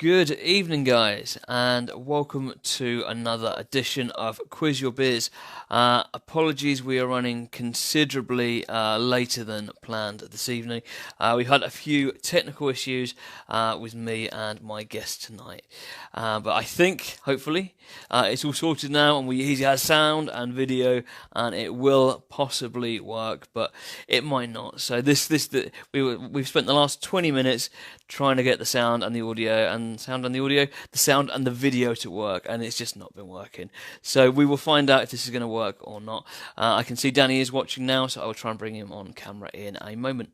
Good evening, guys, and welcome to another edition of Quiz Your Biz. Apologies, we are running considerably later than planned this evening. We've had a few technical issues with me and my guest tonight, but I think, hopefully, it's all sorted now, and he has sound and video, and it will possibly work, but it might not. So we've spent the last 20 minutes trying to get the sound and the audio the sound and the video to work, and it's just not been working. So we will find out if this is going to work or not. I can see Danny is watching now, so I will try and bring him on camera in a moment.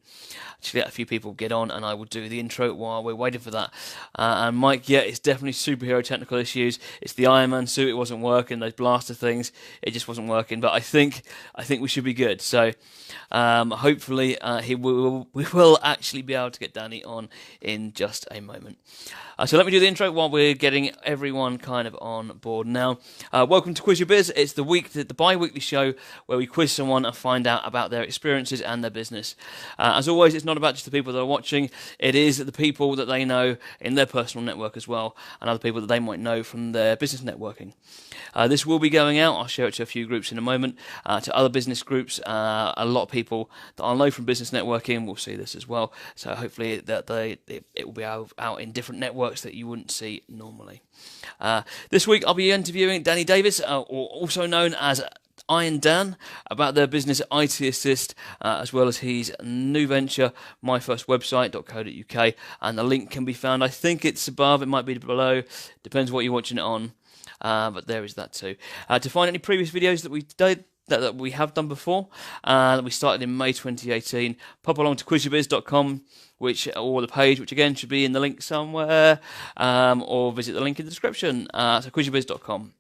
Actually, let a few people get on, and I will do the intro while we're waiting for that. And Mike, yeah, it's definitely superhero technical issues. It's the Iron Man suit; it wasn't working. Those blaster things, it just wasn't working. But I think we should be good. So hopefully, we will actually be able to get Danny on in just a moment. So let me do the intro while we're getting everyone kind of on board now. Welcome to Quiz Your Biz. It's the bi-weekly show where we quiz someone and find out about their experiences and their business. As always, it's not about just the people that are watching. It is the people that they know in their personal network as well, and other people that they might know from their business networking. This will be going out. I'll share it to a few groups in a moment, to other business groups. A lot of people that I know from business networking will see this as well. So hopefully that it will be out in different networks that you wouldn't see normally. This week I'll be interviewing Danny Davies, or also known as Iron Dan, about their business IT Assist, as well as his new venture, myfirstwebsite.co.uk, and the link can be found, I think it's above, it might be below, depends what you're watching it on, but there is that too. To find any previous videos that we have done before, that we started in May 2018, pop along to quizyourbiz.com, or the page, which again should be in the link somewhere, or visit the link in the description, so quizyourbiz.com.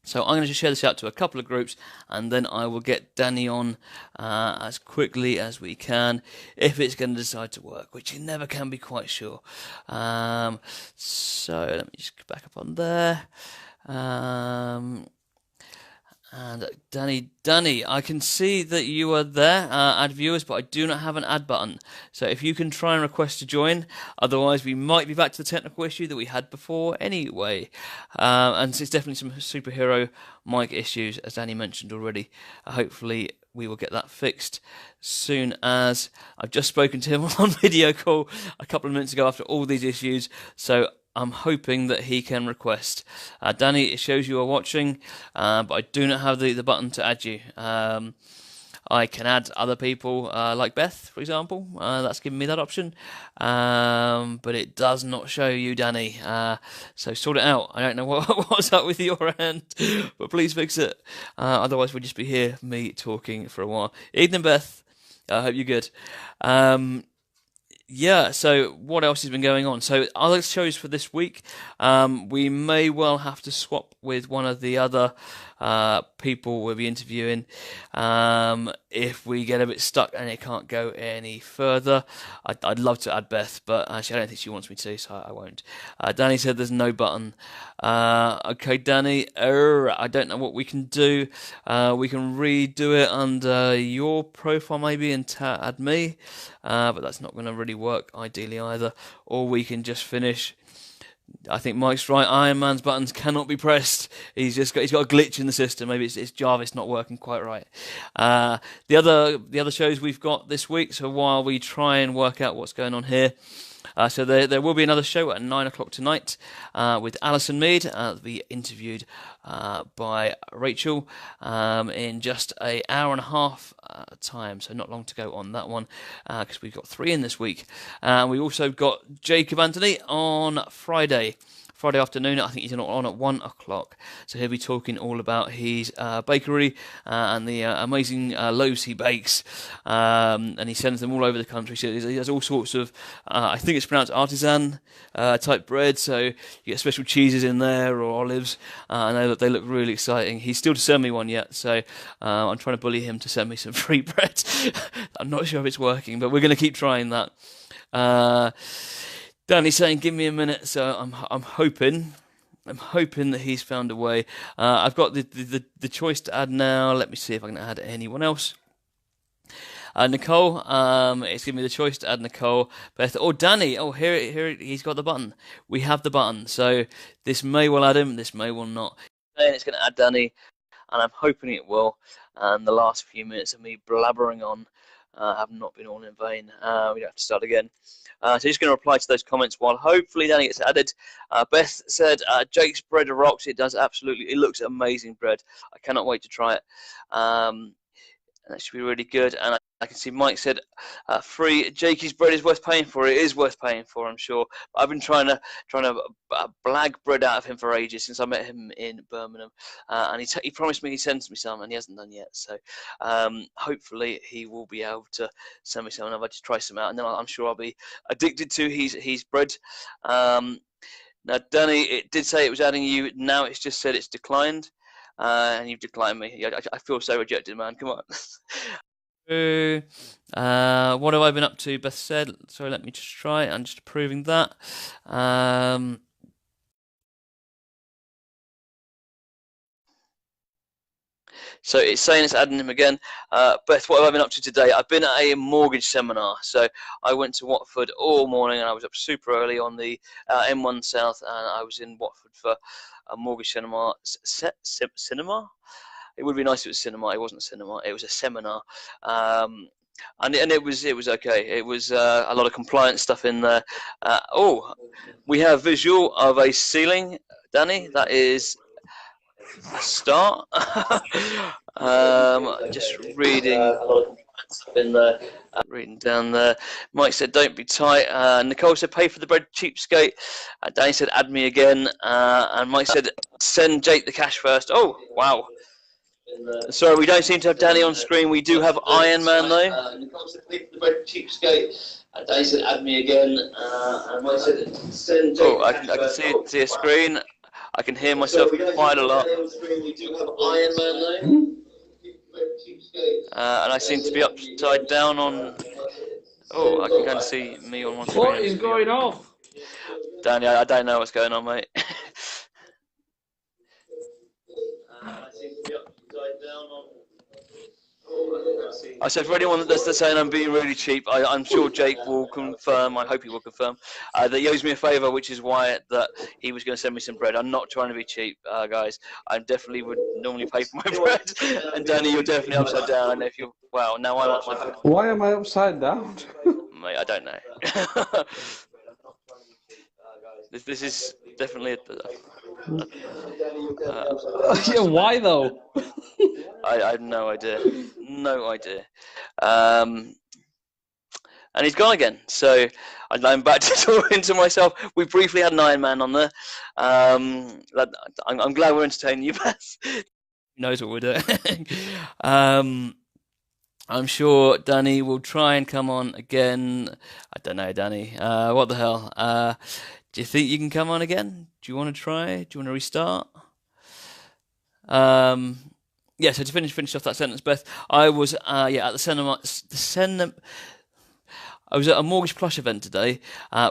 So I'm going to just share this out to a couple of groups, and then I will get Danny on as quickly as we can, if it's going to decide to work, which you never can be quite sure. So let me just get back up on there. And Danny, I can see that you are there, add viewers, but I do not have an add button. So if you can try and request to join, otherwise we might be back to the technical issue that we had before anyway. And it's definitely some superhero mic issues, as Danny mentioned already. Hopefully we will get that fixed soon, as I've just spoken to him on video call a couple of minutes ago after all these issues. So I'm hoping that he can request. Danny, it shows you are watching, but I do not have the button to add you. I can add other people, like Beth, for example. That's giving me that option. But it does not show you, Danny. So sort it out. I don't know what's up with your end, but please fix it. Otherwise, we'll just be here, me talking for a while. Evening, Beth. I hope you're good. Yeah, so what else has been going on? So other shows for this week, we may well have to swap with one of the other people we'll be interviewing if we get a bit stuck and it can't go any further. I'd love to add Beth, but actually I don't think she wants me to, so I won't. Danny said there's no button. Okay, Danny, I don't know what we can do. We can redo it under your profile maybe and add me, but that's not going to really work ideally either. Or we can just finish. I think Mike's right. Iron Man's buttons cannot be pressed. He's got a glitch in the system. Maybe it's Jarvis not working quite right. The other shows we've got this week. So while we try and work out what's going on here. So there will be another show at 9 o'clock tonight with Alison Mead. That'll be interviewed by Rachel in just an hour and a half time, so not long to go on that one, because we've got 3 in this week. We also got Jacob Anthony on Friday afternoon. I think he's on at 1 o'clock. So he'll be talking all about his bakery and the amazing loaves he bakes. And he sends them all over the country. So he has all sorts of, I think it's pronounced artisan type bread. So you get special cheeses in there or olives. And they look really exciting. He's still to send me one yet. So I'm trying to bully him to send me some free bread. I'm not sure if it's working, but we're going to keep trying that. Danny's saying, "Give me a minute." So I'm hoping that he's found a way. I've got the choice to add now. Let me see if I can add anyone else. Nicole, it's giving me the choice to add Nicole, Beth, or Danny. Oh, here, he's got the button. We have the button, so this may well add him. This may well not. And it's going to add Danny, and I'm hoping it will. And the last few minutes of me blabbering on have not been all in vain. We don't have to start again. So just going to reply to those comments while hopefully Danny gets added. Beth said, Jake's bread rocks. It does absolutely. It looks amazing bread. I cannot wait to try it. That should be really good. And I can see Mike said, free Jakey's bread is worth paying for. It is worth paying for, I'm sure. But I've been trying to blag bread out of him for ages since I met him in Birmingham. And he promised me he sends me some, and he hasn't done yet. So hopefully he will be able to send me some, and I'll just try some out. And then I'm sure I'll be addicted to his bread. Now, Danny, it did say it was adding you. Now it's just said it's declined. And you've declined me. I feel so rejected, man. Come on. What have I been up to? Beth said. Sorry, let me just try. I'm just approving that. So it's saying it's adding him again. Beth, what have I been up to today? I've been at a mortgage seminar. So I went to Watford all morning, and I was up super early on the M1 South, and I was in Watford for a mortgage cinema. It would be nice if it was cinema. It wasn't cinema. It was a seminar, and it was okay. It was a lot of compliance stuff in there. We have visual of a ceiling, Danny. That is a start. Just reading a lot of compliance stuff in there. Reading down there. Mike said, "Don't be tight." Nicole said, "Pay for the bread, cheapskate." Danny said, "Add me again." And Mike said, "Send Jake the cash first." Oh, wow. Sorry, we don't seem to have Danny on screen. We do have Iron Man though. Nicole said, "Pay for the bread, cheapskate." Danny said, "Add me again." And Mike said, "Send Jake the cash first." I can see a screen. I can hear myself quite a lot. We do have Iron Man though. And I seem to be upside down on. Oh, I can kind of see me on one screen. What is going on? Danny, I don't know what's going on, mate. I seem to be upside down on. I said, for anyone that's saying I'm being really cheap, I'm sure Jake will confirm, I hope he will confirm, that he owes me a favour, which is why that he was going to send me some bread. I'm not trying to be cheap, guys. I definitely would normally pay for my bread. And Danny, you're definitely upside down. And if you're, wow, now I'm upside down. Why am I upside down? Mate, I don't know. This is definitely yeah, why though? I have no idea. No idea. And he's gone again. So I'm back to talking to myself. We briefly had an Iron Man on there. I'm glad we're entertaining you, Beth. Knows what we're doing. I'm sure Danny will try and come on again. I don't know, Danny. What the hell? Do you think you can come on again? Do you want to try? Do you want to restart? Yeah, so to finish off that sentence, Beth, I was at the cinema. I was at a Mortgage Plush event today,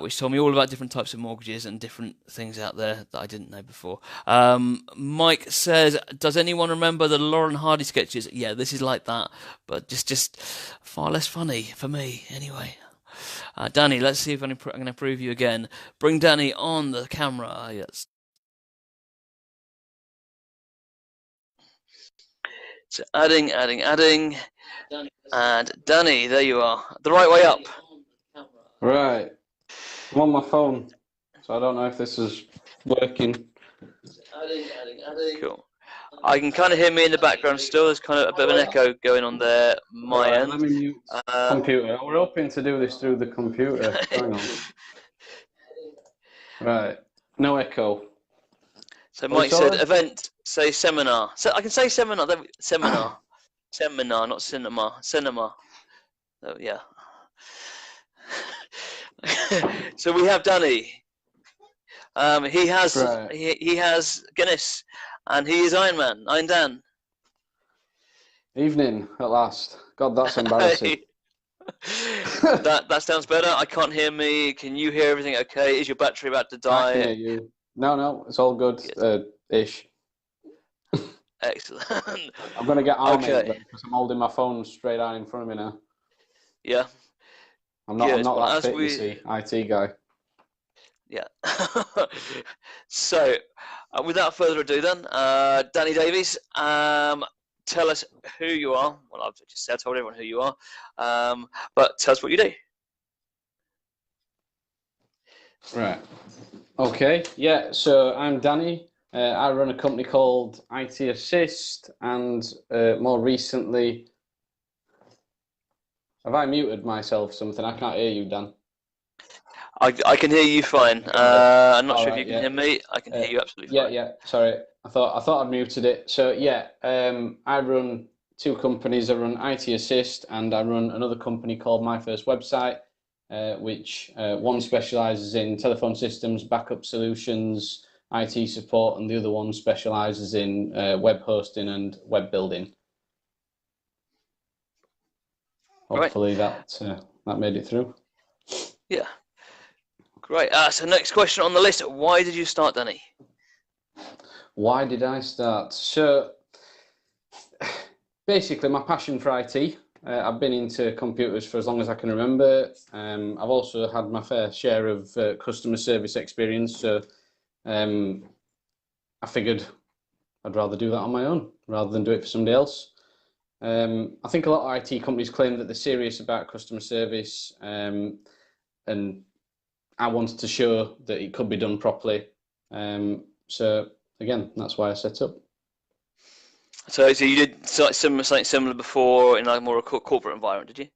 which told me all about different types of mortgages and different things out there that I didn't know before. Mike says, "Does anyone remember the Lauren Hardy sketches?" Yeah, this is like that, but just far less funny for me, anyway. Danny, let's see if I'm going to prove you again. Bring Danny on the camera. Yes. So adding. And Danny, there you are. The right way up. Right. I'm on my phone, so I don't know if this is working. Adding. Cool. I can kind of hear me in the background still. There's kind of a bit of an echo going on there, my end. Let me mute computer. We're hoping to do this through the computer. Hang on. Right. No echo. So Mike said event, say seminar. So I can say seminar. Seminar. Seminar, not cinema. Cinema. Oh, yeah. So we have Danny. He has he has Guinness, and he is Iron Man. Iron Dan. Evening at last. God, that's embarrassing. that sounds better. I can't hear me. Can you hear everything? Okay. Is your battery about to die? I can hear you. No, it's all good. Ish. Excellent. I'm gonna get army because I'm holding my phone straight out in front of me now. Yeah, I'm good. not Well, that as fit, you we see, IT guy. yeah. So, without further ado, then, Danny Davies, tell us who you are. Well, I've just said, I told everyone who you are, but tell us what you do. Right. Okay. Yeah. So I'm Danny. I run a company called IT Assist, and more recently, have I muted myself? Something I can't hear you, Dan. I can hear you fine. Go ahead. I'm not All sure if right. you can Yeah. hear me. I can hear you absolutely Yeah. fine. Yeah. Sorry. I thought I'd muted it. So yeah. I run two companies. I run IT Assist, and I run another company called My First Website, which one specializes in telephone systems, backup solutions, IT support, and the other one specializes in web hosting and web building. Great. Hopefully that made it through. Yeah. Great. So next question on the list. Why did you start, Danny? Why did I start? So basically, my passion for IT. I've been into computers for as long as I can remember. I've also had my fair share of customer service experience. So I figured I'd rather do that on my own rather than do it for somebody else. I think a lot of IT companies claim that they're serious about customer service, and I wanted to show that it could be done properly. So again, that's why I set up. So you did something similar before in like more a corporate environment, did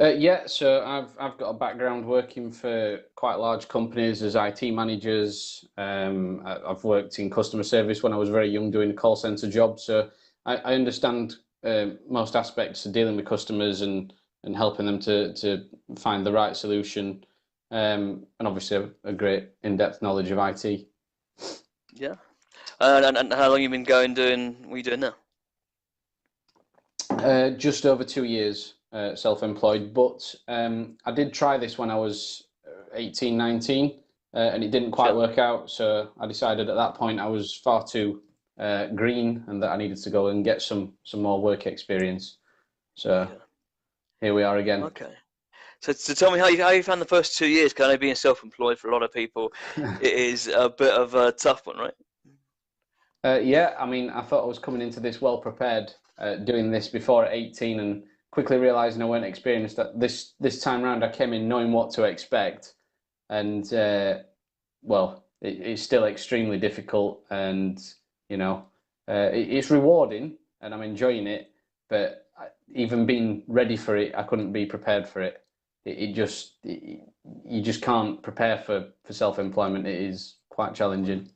you? Yeah, so I've got a background working for quite large companies as IT managers. I've worked in customer service when I was very young doing a call center job, so I understand most aspects of dealing with customers and helping them to find the right solution, and obviously a great in-depth knowledge of IT. Yeah. And how long you been doing what you doing now? Just over 2 years, self-employed, but I did try this when I was 18, 19, and it didn't quite Sure. work out. So I decided at that point I was far too green and that I needed to go and get some more work experience. So Yeah. here we are again. Okay. So tell me how you found the first 2 years. Because I know being self-employed for a lot of people, it is a bit of a tough one, right? Yeah, I mean, I thought I was coming into this well prepared, doing this before at 18, and quickly realizing I weren't experienced. That this time round, I came in knowing what to expect, and well, it's still extremely difficult, and you know, it's rewarding, and I'm enjoying it. But even being ready for it, I couldn't be prepared for it. You just can't prepare for self-employment. It is quite challenging.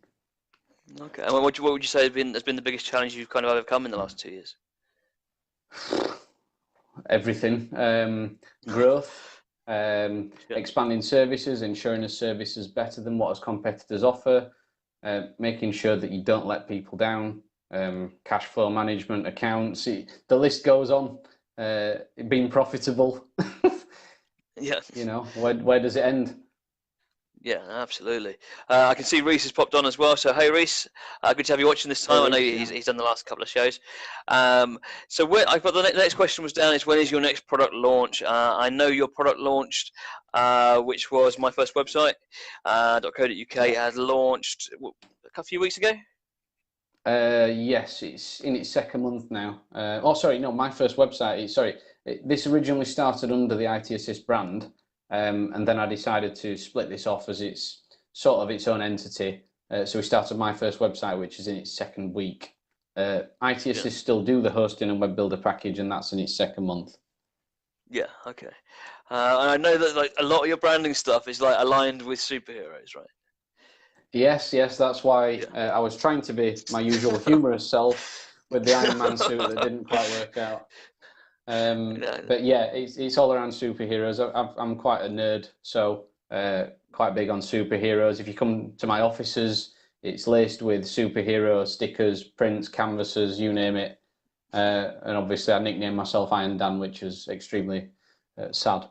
Okay. And what would you say has been the biggest challenge you've kind of overcome in the last 2 years? Everything, growth, Sure. expanding services, ensuring a service is better than what our competitors offer, making sure that you don't let people down, cash flow management, accounts, the list goes on. Being profitable, Yeah. where does it end? Yeah, absolutely. I can see Reese has popped on as well. So, hey, Reese, good to have you watching this Hey, time. I know Reece, yeah. he's done the last couple of shows. So, I thought the next question was down is when is your next product launch? I know your product launched, which was my first website, .co.uk, Yeah. has launched a few weeks ago. Yes, it's in its second month now. Oh, sorry, no, my first website. This originally started under the IT Assist brand, and then I decided to split this off as it's sort of its own entity. So we started my first website, which is in its second week. IT Yeah. Assist still do the hosting and web builder package, and that's in its second month. Yeah. Okay. And I know that like a lot of your branding stuff is like aligned with superheroes, right? Yes, yes, that's why Yeah. I was trying to be my usual humorous self with the Iron Man suit that didn't quite work out. Yeah. But yeah, it's all around superheroes. I'm quite a nerd, so quite big on superheroes. If you come to my offices, it's laced with superhero stickers, prints, canvases, you name it. And obviously, I nicknamed myself Iron Dan, which is extremely sad.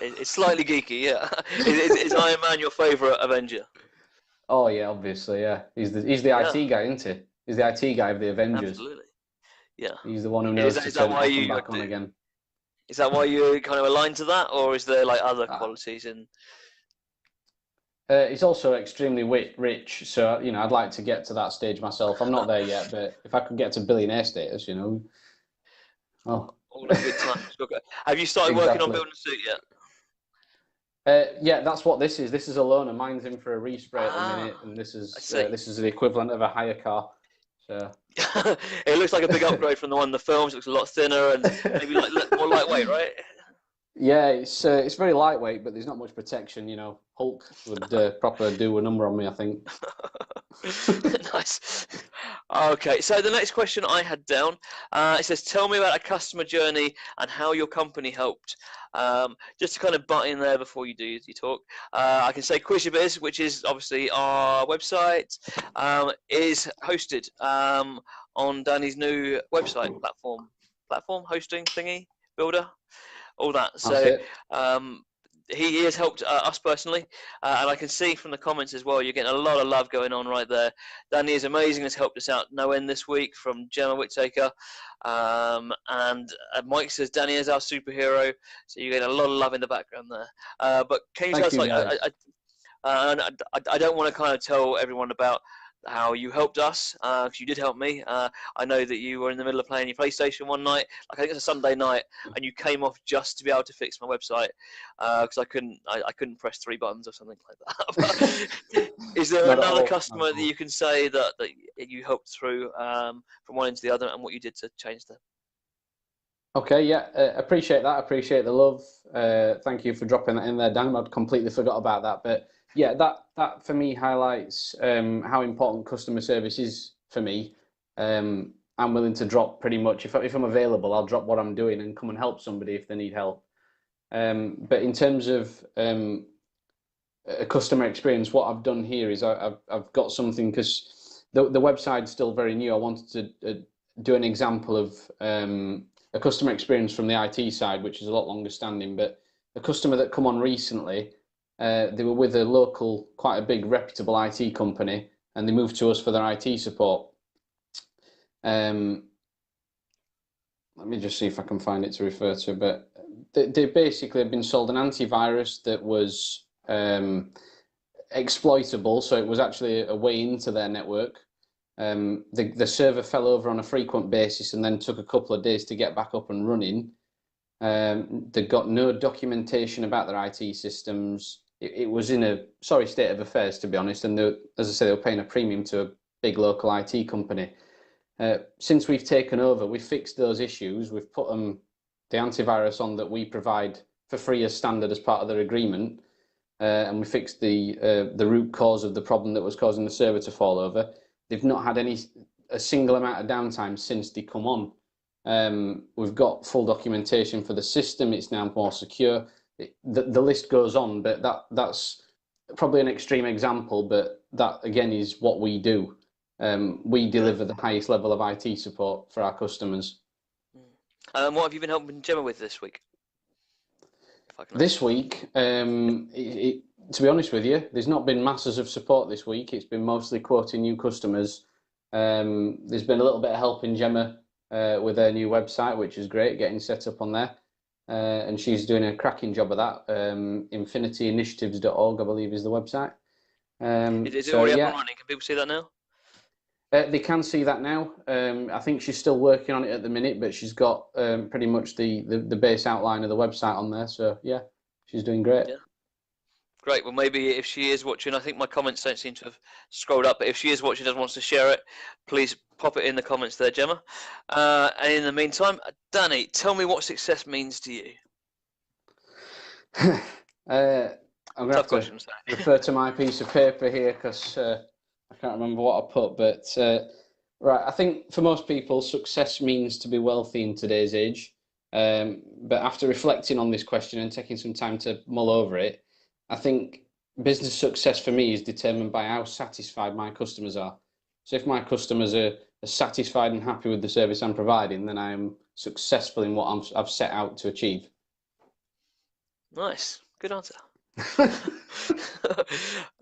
It's slightly geeky, yeah. Is Iron Man your favourite Avenger? Oh yeah, obviously, yeah. He's the Yeah, IT guy, isn't he? He's the IT guy of the Avengers. absolutely. Yeah. He's the one who Is knows that to is that turn it why off and you back on again. Is that why you kind of aligned to that, or is there like other Uh, qualities in? He's also extremely rich, so I'd like to get to that stage myself. I'm not there yet, but if I could get to billionaire status, well, All in good time. Have you started working on exactly. building a suit yet? Yeah, that's what this is. This is a loaner. Mine's in for a respray at the Ah, minute, and this I is see. this is the equivalent of a hire car. So It looks like a big upgrade from the one in the films. It looks a lot thinner and maybe like more lightweight, right? yeah, it's very lightweight, but there's not much protection. Hulk would proper do a number on me, I think. Nice. Okay, so the next question I had down, it says, "Tell me about a customer journey and how your company helped." Just to kind of butt in there before you do your talk, I can say Quiz Your Biz, which is obviously our website, is hosted on Danny's new website platform hosting thingy builder, all that. That's So it. um, he has helped us personally, and I can see from the comments as well. You're getting a lot of love going on right there. Danny is amazing. Has helped us out no end this week from Gemma Whittaker, and Mike says Danny is our superhero. So you're getting a lot of love in the background there. But can you tell Thank us, you, like, guys. I don't want to kind of tell everyone about how you helped us, because you did help me. I know that you were in the middle of playing your PlayStation one night, like I think it was a Sunday night, and you came off just to be able to fix my website, because I couldn't press 3 buttons or something like that. Is there Not at another all. Not at customer that all. you can say that you helped through, from one end to the other, and what you did to change them? Okay, yeah, appreciate that. Appreciate the love. Thank you for dropping that in there, Dan. I'd completely forgot about that. But yeah, that for me highlights how important customer service is for me. I'm willing to drop pretty much if I'm available, I'll drop what I'm doing and come and help somebody if they need help. But in terms of a customer experience, what I've done here is I've got something because the website's still very new. I wanted to do an example of a customer experience from the IT side, which is a lot longer standing. But a customer that come on recently, they were with a local, quite a big reputable IT company, and they moved to us for their IT support. Um, Let me just see if I can find it to refer to. But they basically have been sold an antivirus that was exploitable, so it was actually a way into their network. The server fell over on a frequent basis and then took a couple of days to get back up and running. They got no documentation about their IT systems. It was in a sorry state of affairs, to be honest. And as I say, they were paying a premium to a big local IT company. Since we've taken over, we've fixed those issues. We've put the antivirus on that we provide for free as standard as part of their agreement, and we fixed the root cause of the problem that was causing the server to fall over. They've not had a single amount of downtime since they come on. We've got full documentation for the system. It's now more secure. The list goes on, but that's probably an extreme example, but that again is what we do. We Yeah. deliver the highest level of IT support for our customers. What have you been helping Gemma with this week, if I can ask? This week, to be honest with you, there's not been masses of support this week. It's been mostly quoting new customers. There's been a little bit of help in Gemma with her new website, which is great, getting set up on there. And she's doing a cracking job of that. Infinityinitiatives.org, I believe, is the website. Is it So already up and yeah, running? Can people see that now? they can see that now. I think she's still working on it at the minute, but she's got pretty much the base outline of the website on there. So yeah, she's doing great. Yeah. Great. Well, maybe if she is watching, I think my comments don't seem to have scrolled up, but if she is watching and wants to share it, please pop it in the comments there, Gemma. And in the meantime, Danny, tell me what success means to you. I'm gonna Tough have to question, sorry. refer to my piece of paper here because I can't remember what I put. But right, I think for most people, success means to be wealthy in today's age. But after reflecting on this question and taking some time to mull over it, I think business success for me is determined by how satisfied my customers are. So if my customers are satisfied and happy with the service I'm providing, then I am successful in what I've set out to achieve. Nice. Good answer. So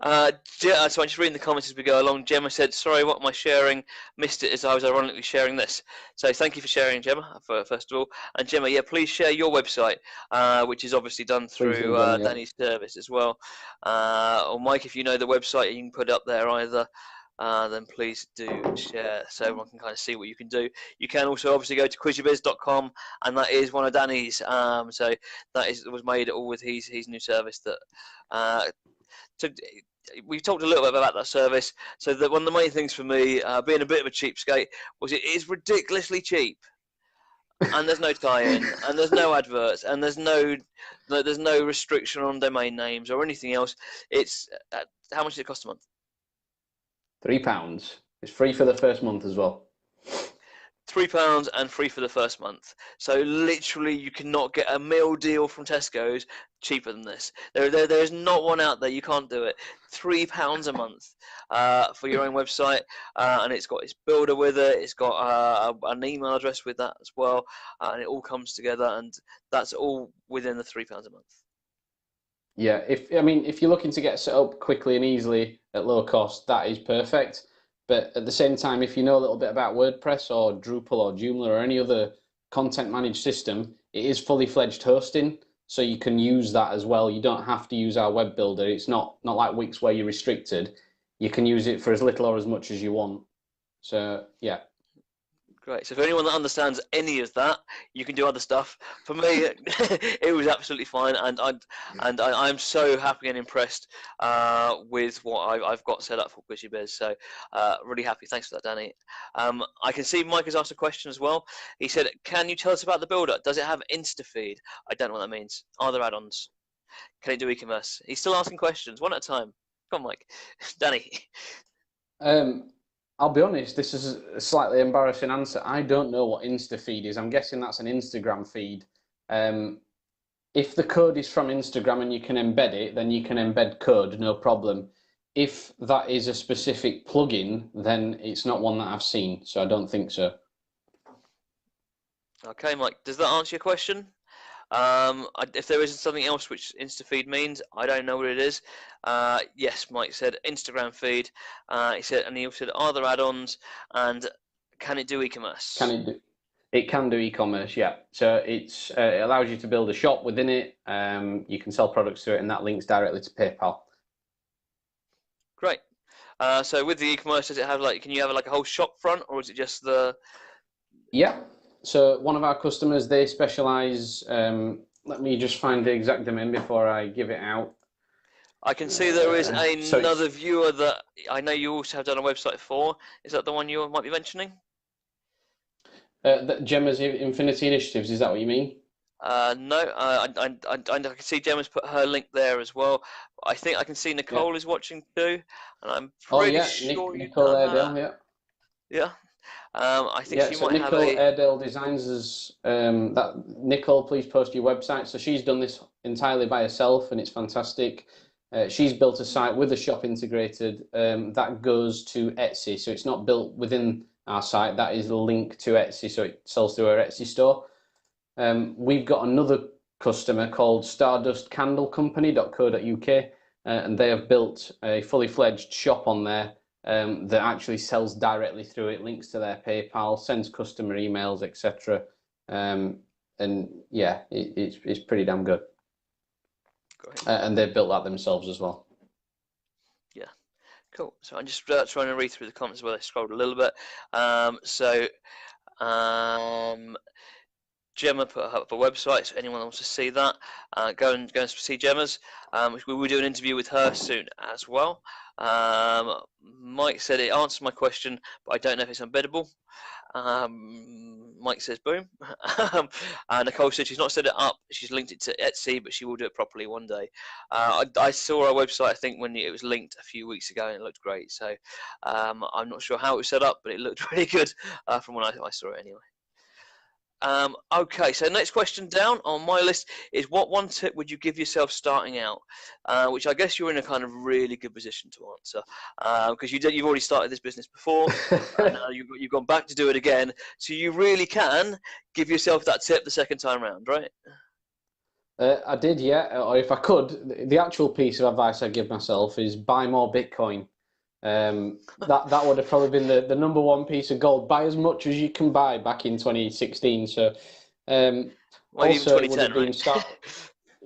I'm just reading the comments as we go along. Gemma said, "Sorry, what am I sharing? Missed it as I was ironically sharing this." So thank you for sharing, Gemma, first of all. And Gemma, yeah, please share your website, which is obviously done Please do, through Gemma. Yeah. Danny's service as well. Or Mike, if you know the website, you can put it up there either. Then please do share so everyone can kind of see what you can do. You can also obviously go to quizyourbiz.com, and that is one of Danny's. So that was made all with his new service that. So we've talked a little bit about that service. So one of the main things for me, being a bit of a cheapskate, was it is ridiculously cheap, and there's no tie-in, and there's no adverts, and there's no restriction on domain names or anything else. It's how much does it cost a month? £3. It's free for the first month as well. £3 and free for the first month. So literally, you cannot get a meal deal from Tesco's cheaper than this. There's not one out there. You can't do it. £3 a month for your own website, and it's got its builder with it. It's got an email address with that as well, and it all comes together, and that's all within the £3 a month. Yeah, if you're looking to get set up quickly and easily at low cost, that is perfect. But at the same time, if you know a little bit about WordPress or Drupal or Joomla or any other content managed system, it is fully fledged hosting, so you can use that as well. You don't have to use our web builder. It's not like Wix where you're restricted. You can use it for as little or as much as you want. So yeah. Great. So for anyone that understands any of that, you can do other stuff. For me, it was absolutely fine, and I'm so happy and impressed with what I've got set up for Quiz Your Biz. So really happy. Thanks for that, Danny. I can see Mike has asked a question as well. He said, "Can you tell us about the builder? Does it have InstaFeed?" I don't know what that means. Are there add-ons? Can it do e-commerce? He's still asking questions, one at a time. Come on, Mike. Danny. I'll be honest, this is a slightly embarrassing answer. I don't know what InstaFeed is. I'm guessing that's an Instagram feed. If the code is from Instagram and you can embed it, then you can embed code, no problem. If that is a specific plugin, then it's not one that I've seen, so I don't think so. Okay, Mike, does that answer your question? If there isn't something else which InstaFeed means, I don't know what it is. Yes, Mike said Instagram feed. He said, and he also said, are there add-ons, and can it do e-commerce? Can it do? It can do e-commerce, yeah. So it allows you to build a shop within it. You can sell products through it, and that links directly to PayPal. Great. So with the e-commerce, does it have can you have like a whole shop front, or is it just the? Yeah. So one of our customers, they specialize. Let me just find the exact domain before I give it out. I can see there is another viewer that I know you also have done a website for. Is that the one you might be mentioning? Gemma's Infinity Initiatives, is that what you mean? No, I can see Gemma's put her link there as well. I think I can see Nicole is watching too, and I'm pretty sure Nicole Airedale, yeah. Yeah. I think she might Nicole have Airedale Designs is that. Nicole, please post your website. So she's done this entirely by herself, and it's fantastic. She's built a site with a shop integrated that goes to Etsy. So it's not built within our site. That is linked to Etsy, so it sells through our Etsy store. We've got another customer called stardustcandlecompany.co.uk, and they have built a fully fledged shop on there that actually sells directly through it, links to their PayPal, sends customer emails, etc. And yeah, it's pretty damn good. Great. And they've built that themselves as well. Yeah, cool. So I'm just trying to read through the comments as well. I scrolled a little bit. Gemma put up a website, so anyone wants to see that, go and see Gemma's. We will do an interview with her soon as well. Mike said it answered my question, but I don't know if it's embeddable. Mike says boom. Nicole said she's not set it up, she's linked it to Etsy, but she will do it properly one day. I saw our website, I think, when it was linked a few weeks ago, and it looked great. So I'm not sure how it was set up, but it looked really good from when I saw it anyway. Okay, so next question down on my list is, what one tip would you give yourself starting out? Which I guess you're in a kind of really good position to answer, because you've already started this business before, and now you've gone back to do it again, so you really can give yourself that tip the second time round, right? I did, yeah. Or if I could, the actual piece of advice I give myself is buy more Bitcoin. That would have probably been the number one piece of gold. Buy as much as you can buy back in 2016. So, um, Maybe even also it would 2010, have right? been start.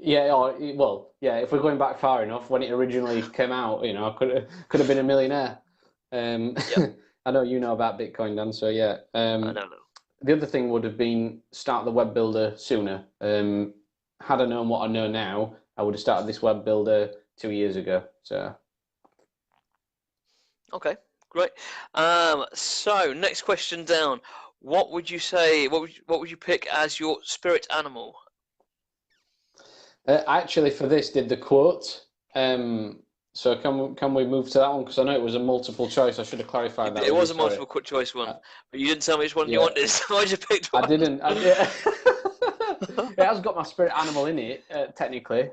Yeah, or well, yeah. If we're going back far enough, when it originally came out, I could have been a millionaire. Um, Yep, I know you know about Bitcoin, Dan. So yeah. I know. The other thing would have been start the web builder sooner. Had I known what I know now, I would have started this web builder 2 years ago. So Okay, great. So next question down. What would you say? What would you pick as your spirit animal? I actually for this did the quote. So can we move to that one? Because I know it was a multiple choice. I should have clarified that It with you. was a Sorry. multiple choice one, Uh, but you didn't tell me which one you yeah, wanted, so I just picked I one. didn't. Yeah. It has got my spirit animal in it, technically.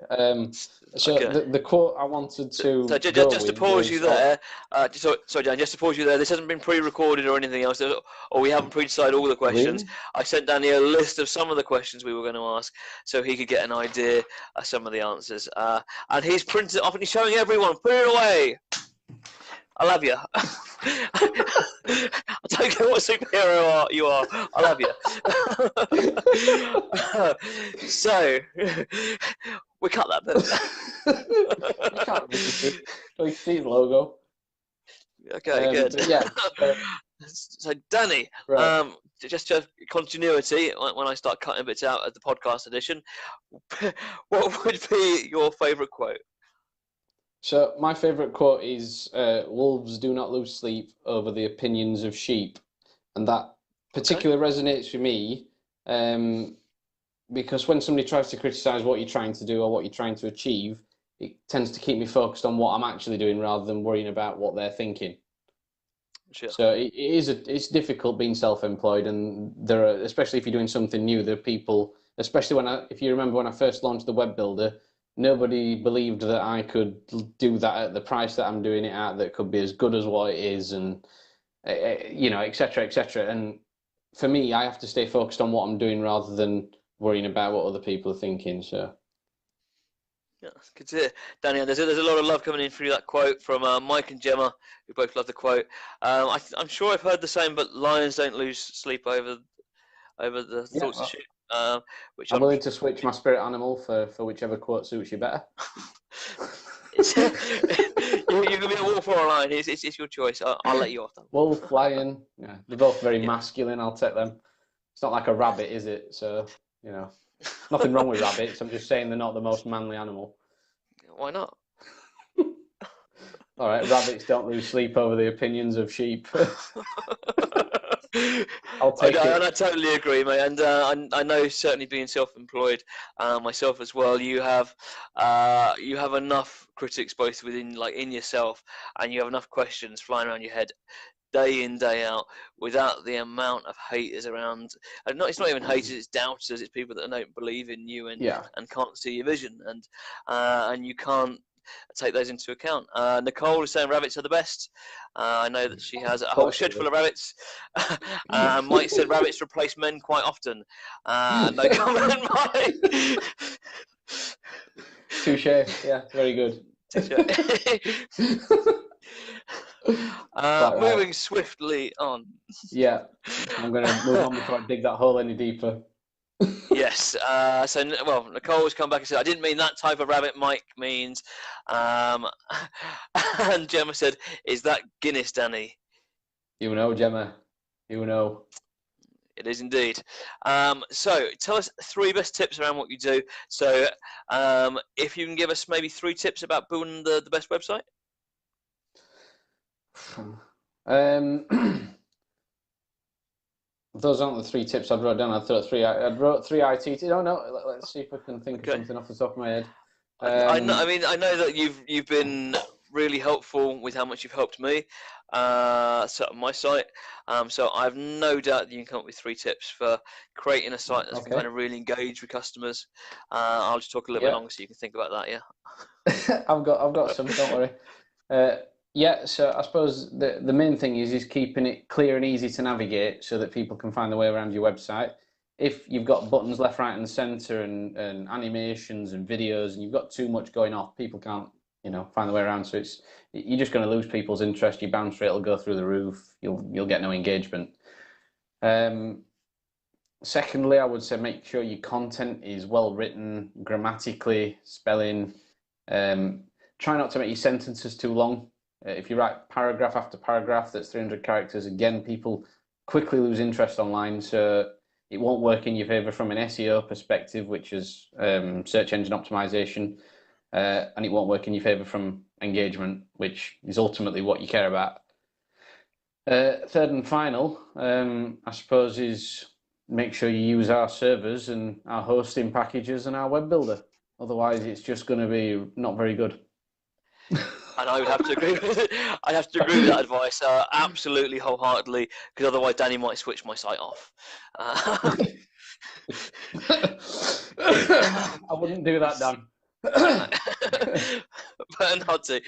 So Okay. the quote I wanted So to just, go just to with pause you was, there, sorry, Dan, just to pause you there. This hasn't been pre-recorded or anything else, or we haven't pre-decided all the questions. really? I sent Danny a list of some of the questions we were going to ask, so he could get an idea of some of the answers. And he's printed it off and he's showing everyone. Put it away. I love you. I don't care what superhero you are. I love you. So we cut that You can't really see. You can see his logo. bit. Okay, good. But yeah. So Danny, Right. just to continuity, when I start cutting bits out of the podcast edition, what would be your favourite quote? So my favourite quote is "Wolves do not lose sleep over the opinions of sheep," and that Okay. particularly resonates with me because when somebody tries to criticise what you're trying to do or what you're trying to achieve, it tends to keep me focused on what I'm actually doing rather than worrying about what they're thinking. Sure. So it's difficult being self-employed, and there are, especially if you're doing something new, there are people, especially if you remember when I first launched the web builder, nobody believed that I could do that at the price that I'm doing it at, that could be as good as what it is, and et cetera, et cetera. And for me, I have to stay focused on what I'm doing rather than worrying about what other people are thinking. So Yeah, good to hear. Danny, there's a lot of love coming in through that quote from Mike and Gemma, who both love the quote. I'm sure I've heard the same, but lions don't lose sleep over the yeah, thoughts of well, sheep, which I'm I'm. willing to switch my spirit animal for whichever quote suits you better. It's, you can be a wolf or a lion. It's your choice. I'll let you off that. Wolf, lion, yeah, they're both very Yeah. masculine. I'll take them. It's not like a rabbit, is it? So, nothing wrong with rabbits. I'm just saying they're not the most manly animal. Why not? All right, rabbits don't lose sleep over the opinions of sheep. I'll take I it. totally agree, mate. And I know certainly being self-employed myself as well, you have enough critics both within like in yourself, and you have enough questions flying around your head day in day out without the amount of haters around. And it's not even haters; it's doubters. It's people that don't believe in you Yeah. and can't see your vision, and you can't take those into account. Nicole is saying rabbits are the best. I know that she has a Of whole course shed it full of rabbits. Mike said rabbits replace men quite often. No is. comment, Mike. Touche. Yeah, very good. Quite right. Moving swiftly on. Yeah, I'm going to move on before I dig that hole any deeper. Yes. Well, Nicole has come back and said, I didn't mean that type of rabbit. Mike means. And Gemma said, is that Guinness, Danny? You know, Gemma. You know. It is indeed. So tell us three best tips around what you do. So if you can give us maybe three tips about building the best website. Those aren't the three tips I've wrote down. I thought three. I wrote three IT tips. No, no. Let's see if I can think of Okay. something off the top of my head. I know. I mean, I know that you've been really helpful with how much you've helped me set up my site. So I have no doubt that you can come up with three tips for creating a site that's Okay. kind of really engage with customers. I'll just talk a little bit Yeah. longer so you can think about that. Yeah. I've got some. Don't worry. Yeah. So I suppose the main thing is keeping it clear and easy to navigate so that people can find their way around your website. if you've got buttons left, right, and centre, and animations and videos, and you've got too much going off, people can't, find the way around. So you're just going to lose people's interest. Your bounce rate will go through the roof. You'll get no engagement. Secondly, I would say make sure your content is well written, grammatically, spelling. Try not to make your sentences too long. If you write paragraph after paragraph that's 300 characters, again, people quickly lose interest online. So it won't work in your favor from an SEO perspective, which is search engine optimization, and it won't work in your favor from engagement, which is ultimately what you care about. Third and final, I suppose, is make sure you use our servers and our hosting packages and our web builder. Otherwise, it's just going to be not very good. And I would have to agree with it. I'd have to agree with that advice absolutely wholeheartedly, because otherwise Danny might switch my site off. I wouldn't do that, Dan. But not to.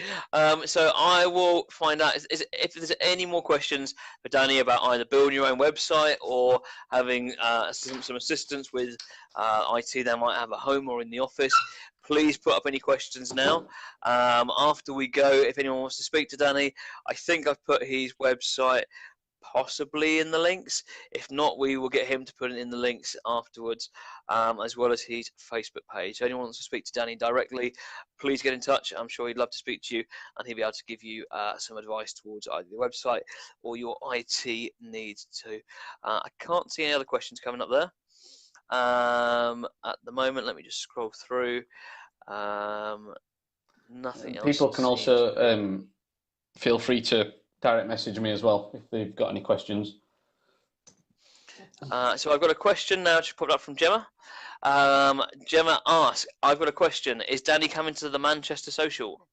So I will find out if there's any more questions for Danny about either building your own website or having some assistance with IT they might have at home or in the office. Please put up any questions now. After we go, if anyone wants to speak to Danny, I think I've put his website possibly in the links. If not, we will get him to put it in the links afterwards, as well as his Facebook page. So anyone wants to speak to Danny directly, please get in touch. I'm sure he'd love to speak to you, and he'll be able to give you some advice towards either the website or your IT needs too. I can't see any other questions coming up there at the moment. Let me just scroll through. Nothing else. People can also feel free to direct message me as well if they've got any questions. So I've got a question now just popped up from Gemma. Gemma asks, I've got a question. Is Danny coming to the Manchester Social?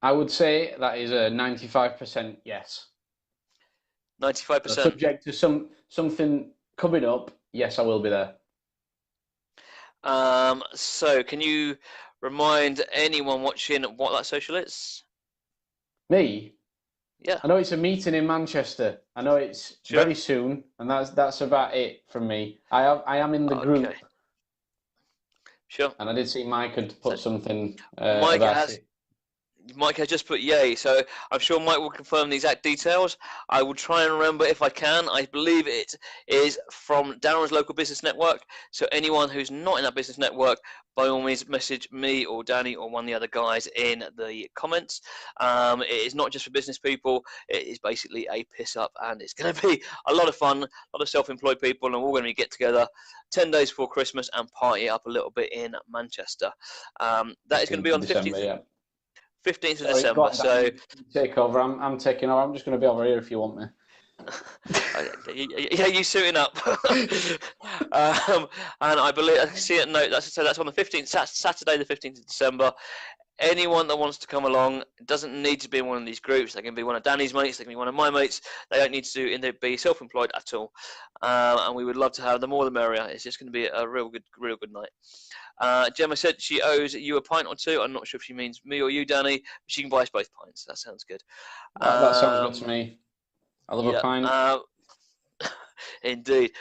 I would say that is a 95% yes. 95%? So subject to something coming up, yes, I will be there. So can you remind anyone watching what that social is? Me? Yeah. I know it's a meeting in Manchester. I know it's very soon, and that's about it from me. I am in the group. Sure. And I did see Mike had put something Mike about it. Mike has just put yay, so I'm sure Mike will confirm the exact details. I will try and remember if I can. I believe it is from Darren's local business network, so anyone who's not in that business network, by all means message me or Danny or one of the other guys in the comments. It is not just for business people, it is basically a piss up, and it's going to be a lot of fun, a lot of self-employed people, and we're all going to get together 10 days before Christmas and party up a little bit in Manchester. That is going to be on the 15th. Yeah. 15th of December. So take over. I'm taking over. I'm just going to be over here if you want me. Yeah, you suiting up. And I believe I see it. No, that's on the 15th, Saturday, the 15th of December. Anyone that wants to come along doesn't need to be in one of these groups. They can be one of Danny's mates. They can be one of my mates. They don't need to be self-employed at all. And we would love to have them. More the merrier. It's just going to be a real good night. Gemma said she owes you a pint or two. I'm not sure if she means me or you, Danny. But she can buy us both pints. That sounds good. That sounds good to me. I love a pint. Indeed.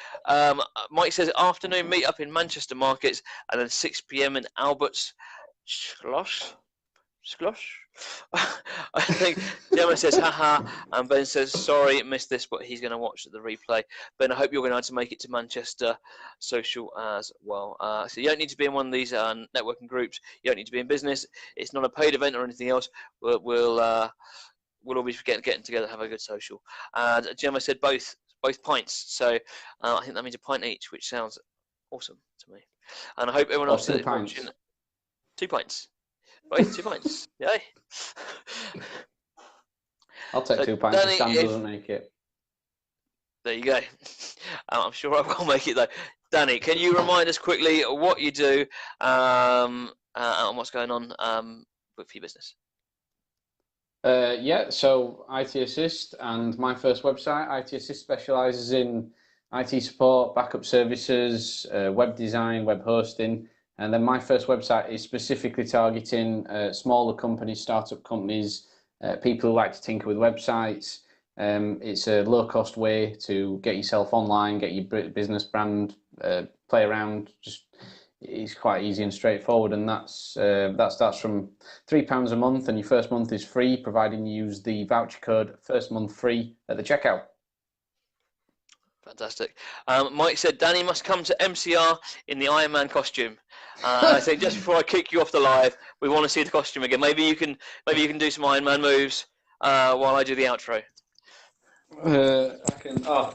Mike says afternoon meet up in Manchester markets and then 6 p.m. in Albert's Schloss. I think Gemma says haha, and Ben says sorry, missed this, but he's going to watch the replay. Ben, I hope you're going to make it to Manchester Social as well. So you don't need to be in one of these networking groups. You don't need to be in business. It's not a paid event or anything else. We'll all be getting together, have a good social. And Gemma said both pints, so I think that means a pint each, which sounds awesome to me. And I hope everyone else is watching. 2 pints. Both 2 pints. Yay. I'll take 2 pints if Dan doesn't make it. There you go. I'm sure I will make it though. Danny, can you remind us quickly what you do and what's going on with your business? Yeah, so IT Assist and my first website, IT Assist, specialises in IT support, backup services, web design, web hosting. And then my first website is specifically targeting smaller companies, startup companies, people who like to tinker with websites. It's a low-cost way to get yourself online, get your business brand play around. Just it's quite easy and straightforward, and that starts from £3 a month, and your first month is free, providing you use the voucher code first month free at the checkout. Fantastic. Mike said Danny must come to MCR in the Iron Man costume. And I think just before I kick you off the live, we want to see the costume again. Maybe you can do some Iron Man moves while I do the outro. I can. Oh.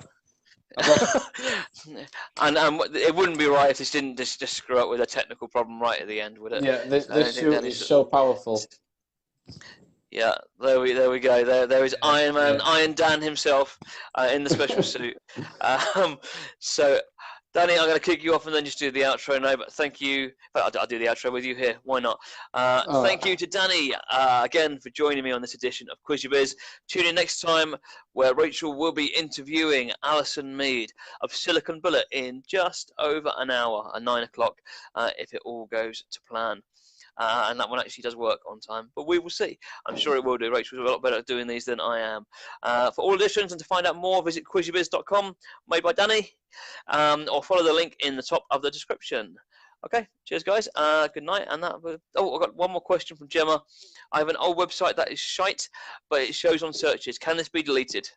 And it wouldn't be right if this didn't just screw up with a technical problem right at the end, would it? Yeah, this suit is so powerful. Yeah, there we go. There is Iron Man, Iron Dan himself in the special suit. So, Danny, I'm going to kick you off and then just do the outro now. But thank you. I'll do the outro with you here. Why not? Thank you to Danny again for joining me on this edition of Quiz Your Biz. Tune in next time where Rachel will be interviewing Alison Mead of Silicon Bullet in just over an hour at 9 o'clock if it all goes to plan. And that one actually does work on time, but we will see. I'm sure it will do. Rachel's a lot better at doing these than I am. For all editions and to find out more, visit quizyourbiz.com, made by Danny, or follow the link in the top of the description. Okay, cheers, guys. Good night. And that. Oh, I've got one more question from Gemma. I have an old website that is shite, but it shows on searches. Can this be deleted?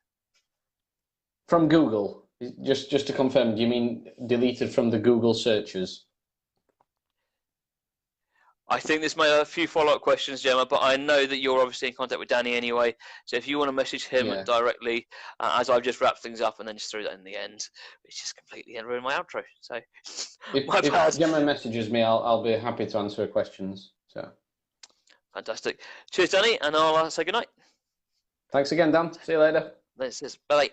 From Google? Just to confirm, do you mean deleted from the Google searches? I think this may have a few follow-up questions, Gemma, but I know that you're obviously in contact with Danny anyway. So if you want to message him directly, as I've just wrapped things up and then just threw that in the end, it's just completely ruined my outro. So if Gemma messages me, I'll be happy to answer her questions. So fantastic. Cheers, Danny, and I'll say good night. Thanks again, Dan. See you later. This is bye.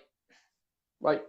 Bye.